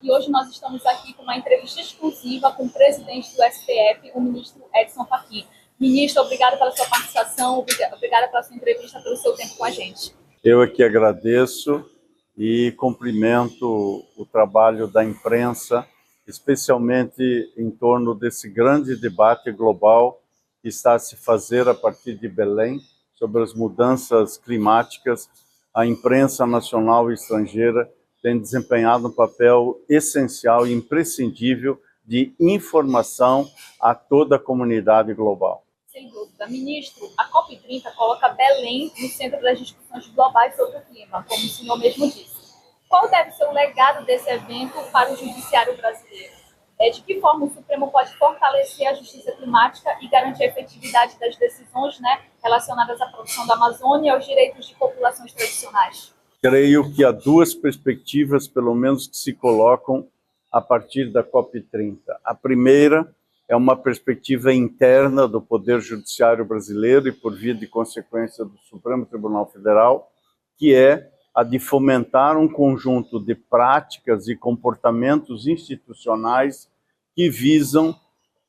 e hoje nós estamos aqui com uma entrevista exclusiva com o presidente do STF, o ministro Edson Fachin. Ministro, obrigada pela sua participação, obrigada pela sua entrevista, pelo seu tempo com a gente. Eu aqui agradeço e cumprimento o trabalho da imprensa, especialmente em torno desse grande debate global que está a se fazer a partir de Belém sobre as mudanças climáticas. A imprensa nacional e estrangeira tem desempenhado um papel essencial e imprescindível de informação a toda a comunidade global. Sem dúvida. Ministro, a COP30 coloca Belém no centro das discussões globais sobre o clima, como o senhor mesmo disse. Qual deve ser o legado desse evento para o judiciário brasileiro? De que forma o Supremo pode fortalecer a justiça climática e garantir a efetividade das decisões, relacionadas à produção da Amazônia e aos direitos de populações tradicionais? Creio que há duas perspectivas, pelo menos, que se colocam a partir da COP30. A primeira é uma perspectiva interna do Poder Judiciário brasileiro e, por via de consequência, do Supremo Tribunal Federal, que é a de fomentar um conjunto de práticas e comportamentos institucionais que visam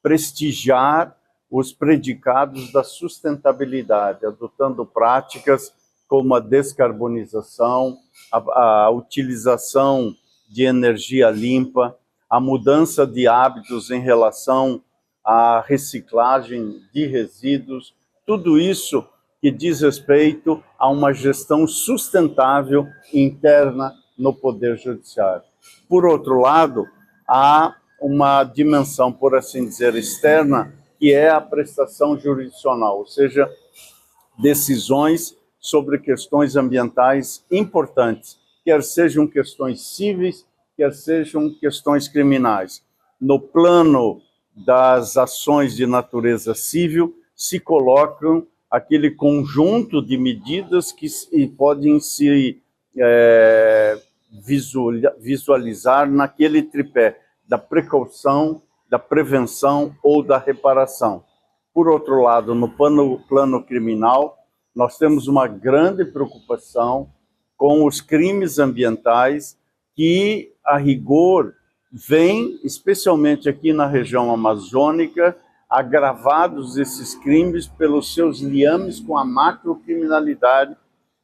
prestigiar os predicados da sustentabilidade, adotando práticas como a descarbonização, a utilização de energia limpa, a mudança de hábitos em relação à reciclagem de resíduos, tudo isso que diz respeito a uma gestão sustentável interna no Poder Judiciário. Por outro lado, há uma dimensão, por assim dizer, externa, que é a prestação jurisdicional, ou seja, decisões sobre questões ambientais importantes, quer sejam questões cíveis, quer sejam questões criminais. No plano das ações de natureza civil, se colocam aquele conjunto de medidas que podem se visualizar naquele tripé da precaução, da prevenção ou da reparação. Por outro lado, no plano criminal, nós temos uma grande preocupação com os crimes ambientais que, a rigor, vêm, especialmente aqui na região amazônica, agravados esses crimes pelos seus liames com a macrocriminalidade,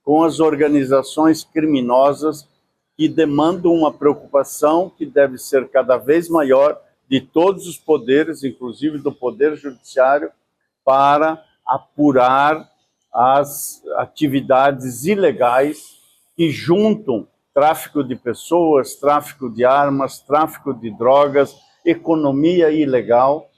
com as organizações criminosas que demandam uma preocupação que deve ser cada vez maior de todos os poderes, inclusive do Poder Judiciário, para apurar as atividades ilegais que juntam tráfico de pessoas, tráfico de armas, tráfico de drogas, economia ilegal,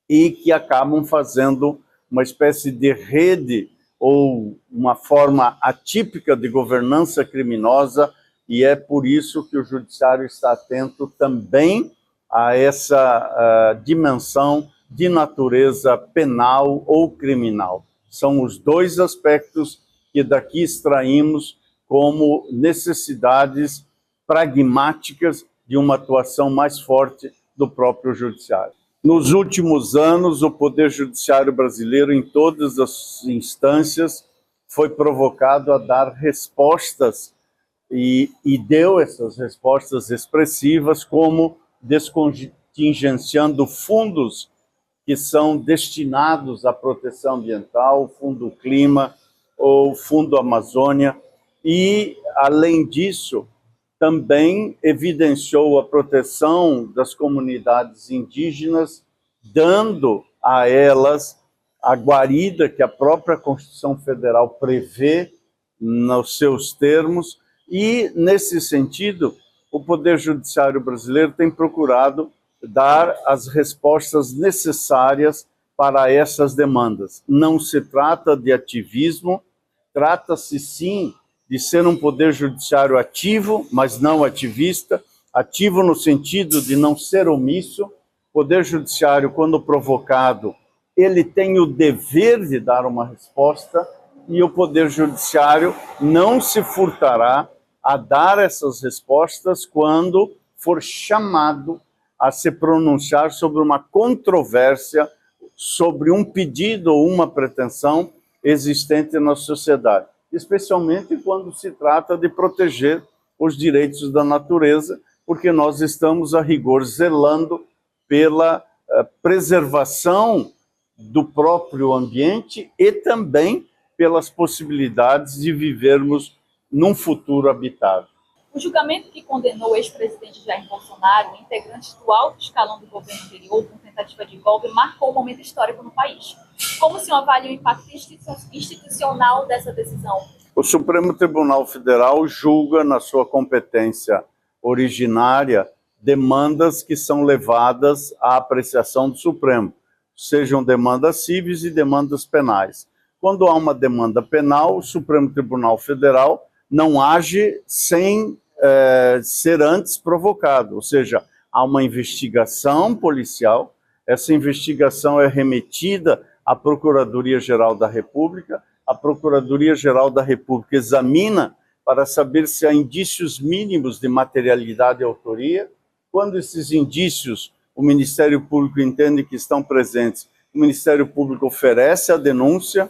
e que acabam fazendo uma espécie de rede ou uma forma atípica de governança criminosa, e é por isso que o Judiciário está atento também a essa dimensão de natureza penal ou criminal. São os dois aspectos que daqui extraímos como necessidades pragmáticas de uma atuação mais forte do próprio Judiciário. Nos últimos anos, o Poder Judiciário brasileiro, em todas as instâncias, foi provocado a dar respostas e deu essas respostas expressivas, como descontingenciando fundos que são destinados à proteção ambiental, o Fundo Clima ou o Fundo Amazônia, e, além disso, também evidenciou a proteção das comunidades indígenas, dando a elas a guarida que a própria Constituição Federal prevê nos seus termos, e, nesse sentido, o Poder Judiciário brasileiro tem procurado dar as respostas necessárias para essas demandas. Não se trata de ativismo, trata-se sim de ser um Poder Judiciário ativo, mas não ativista, ativo no sentido de não ser omisso. Poder Judiciário, quando provocado, ele tem o dever de dar uma resposta, e o Poder Judiciário não se furtará a dar essas respostas quando for chamado a se pronunciar sobre uma controvérsia, sobre um pedido ou uma pretensão existente na sociedade, especialmente quando se trata de proteger os direitos da natureza, porque nós estamos, a rigor, zelando pela preservação do próprio ambiente e também pelas possibilidades de vivermos num futuro habitável. O julgamento que condenou o ex-presidente Jair Bolsonaro e integrantes do alto escalão do governo anterior por tentativa de golpe marcou um momento histórico no país. Como o senhor avalia o impacto institucional dessa decisão? O Supremo Tribunal Federal julga, na sua competência originária, demandas que são levadas à apreciação do Supremo, sejam demandas cíveis e demandas penais. Quando há uma demanda penal, o Supremo Tribunal Federal não age sem ser antes provocado, ou seja, há uma investigação policial, essa investigação é remetida à Procuradoria-Geral da República, a Procuradoria-Geral da República examina para saber se há indícios mínimos de materialidade e autoria. Quando esses indícios o Ministério Público entende que estão presentes, o Ministério Público oferece a denúncia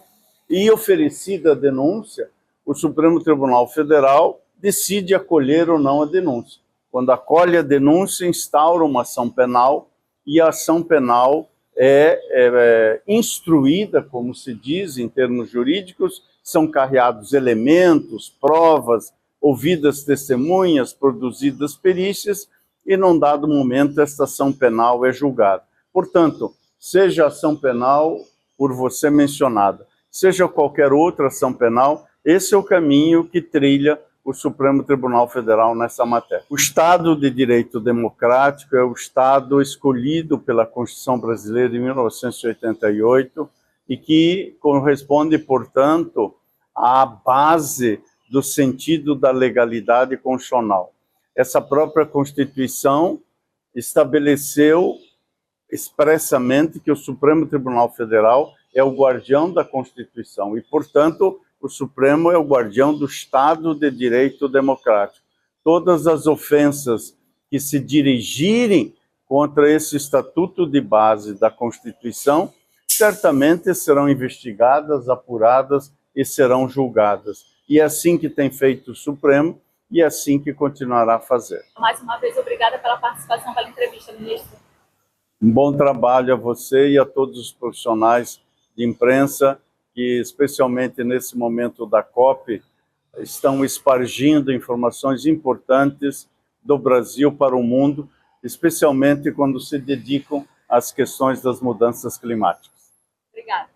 e, oferecida a denúncia, o Supremo Tribunal Federal decide acolher ou não a denúncia. Quando acolhe a denúncia, instaura uma ação penal e a ação penal é instruída, como se diz em termos jurídicos, são carreados elementos, provas, ouvidas testemunhas, produzidas perícias e, num dado momento, esta ação penal é julgada. Portanto, seja a ação penal por você mencionada, seja qualquer outra ação penal, esse é o caminho que trilha o Supremo Tribunal Federal nessa matéria. O Estado de Direito Democrático é o Estado escolhido pela Constituição Brasileira de 1988 e que corresponde, portanto, à base do sentido da legalidade constitucional. Essa própria Constituição estabeleceu expressamente que o Supremo Tribunal Federal é o guardião da Constituição e, portanto, o Supremo é o guardião do Estado de Direito Democrático. Todas as ofensas que se dirigirem contra esse estatuto de base da Constituição certamente serão investigadas, apuradas e serão julgadas. E é assim que tem feito o Supremo e é assim que continuará a fazer. Mais uma vez, obrigada pela participação, pela entrevista, ministro. Um bom trabalho a você e a todos os profissionais de imprensa que, especialmente nesse momento da COP, estão espargindo informações importantes do Brasil para o mundo, especialmente quando se dedicam às questões das mudanças climáticas. Obrigada.